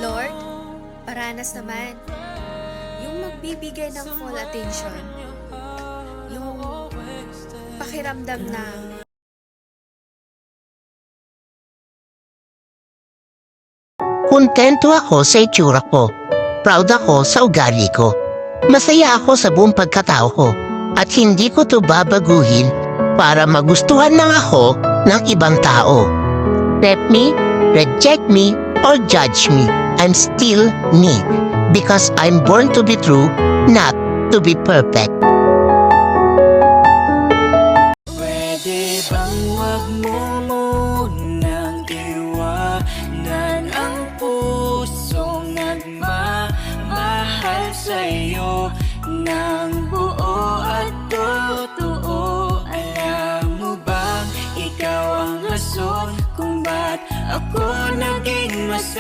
Lord, paranas naman. Yung magbibigay ng full attention. Yung pakiramdam na Kontento ako sa itsura ko. Proud ako sa ugali ko. Masaya ako sa buong pagkatao ko. At hindi ko to babaguhin para magustuhan lang ako ng ibang tao. Let me, reject me, or judge me. I'm still me. Because I'm born to be true, not to be perfect. Pwede bang wag mo munang iwanan ang pusong nagmamahal sa'yo ng buo at totoo? Alam mo bang ikaw ang rason kung ba't ako naging masaya?